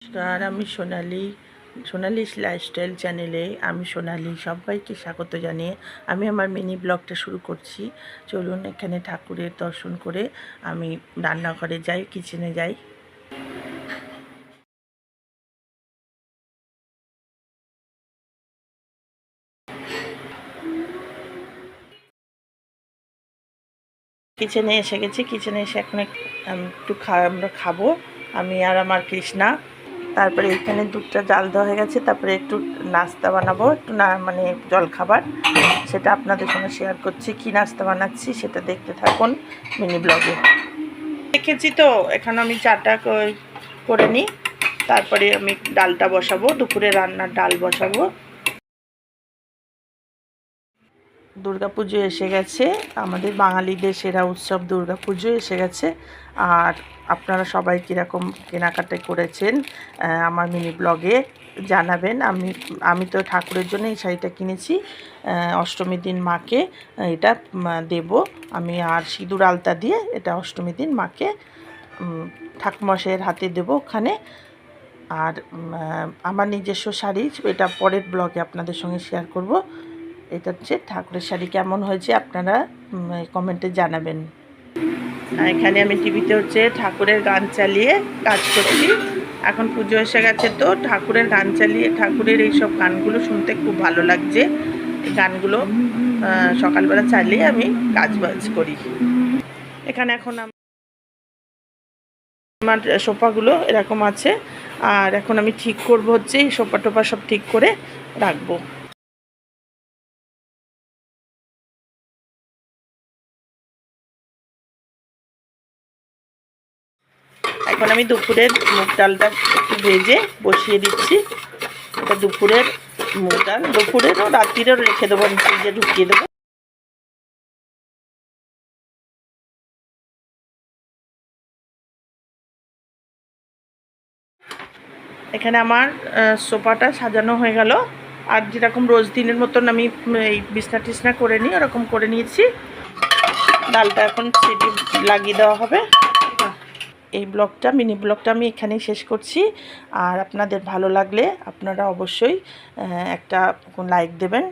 নমস্কার, আমি সোনালি লাইফস্টাইল চ্যানেলে আমি সোনালি সবাইকে স্বাগত জানিয়ে আমি আমার মিনি ব্লগটা শুরু করছি। চলুন এখানে ঠাকুরের দর্শন করে আমি রান্নাঘরে যাই, কিচেনে যাই। কিচেনে এসে গেছি। কিচেনে এসে এখন একটু আমরা খাবো, আমি আর আমার কৃষ্ণা। তারপরে এখানে দুধটা জাল দেওয়া হয়ে গেছে। তারপরে একটু নাস্তা বানাবো, একটু মানে জলখাবার, সেটা আপনাদের সঙ্গে শেয়ার করছি। কি নাস্তা বানাচ্ছি সেটা দেখতে থাকুন মিনি ব্লগে। দেখেছি তো, এখন আমি চাটা করে নিই, তারপরে আমি ডালটা বসাবো, দুপুরে রান্নার ডাল বসাবো। দুর্গাপুজো এসে গেছে, আমাদের বাঙালিদের সেরা উৎসব দুর্গাপুজো এসে গেছে। আর আপনারা সবাই কীরকম কেনাকাটা করেছেন আমার মিনি ব্লগে জানাবেন। আমি তো ঠাকুরের জন্য এই শাড়িটা কিনেছি, অষ্টমীর দিন মাকে এটা দেব আমি। আর সিঁদুর আলতা দিয়ে এটা অষ্টমীর দিন মাকে ঠাকুরমশাইয়ের হাতে দেবো ওখানে। আর আমার নিজস্ব শাড়ি, এটা পরের ব্লগে আপনাদের সঙ্গে শেয়ার করব। এটা হচ্ছে ঠাকুরের শাড়ি। কেমন হয়েছে আপনারা কমেন্টে জানাবেন। এখানে আমি টিভিতে হচ্ছে ঠাকুরের গান চালিয়ে কাজ করছি। এখন পুজো এসে গেছে তো ঠাকুরের গান চালিয়ে, ঠাকুরের এইসব গানগুলো শুনতে খুব ভালো লাগছে। এই গানগুলো সকালবেলা চালিয়ে আমি কাজ বাজ করি। এখানে এখন আমার সোফাগুলো এরকম আছে, আর এখন আমি ঠিক করব হচ্ছে এই সোফা টোফা সব ঠিক করে রাখবো। এখন আমি দুপুরের মুগ ডালটা একটু ভেজে বসিয়ে দিচ্ছি। এটা দুপুরের মুগ ডাল, দুপুরেরও রাত্রিরও রেখে দেবো, ফ্রিজে ঢুকিয়ে দেবো। এখানে আমার সোফাটা সাজানো হয়ে গেল। আর যেরকম রোজ দিনের মতন আমি এই বিছনা টিছনা করে নিই, ওরকম করে নিয়েছি। ডালটা এখন সিটি লাগিয়ে দেওয়া হবে। এই ব্লগটা, মিনি ব্লগটা আমি এখানেই শেষ করছি। আর আপনাদের ভালো লাগলে আপনারা অবশ্যই একটা লাইক দেবেন,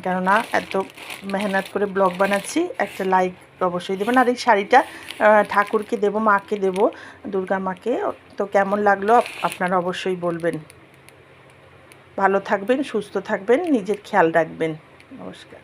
কেননা এত মেহনত করে ব্লগ বানাচ্ছি, একটা লাইক অবশ্যই দেবেন। আর এই শাড়িটা ঠাকুরকে দেবো, মাকে দেবো, দুর্গা মাকে। তো কেমন লাগলো আপনারা অবশ্যই বলবেন। ভালো থাকবেন, সুস্থ থাকবেন, নিজের খেয়াল রাখবেন। নমস্কার।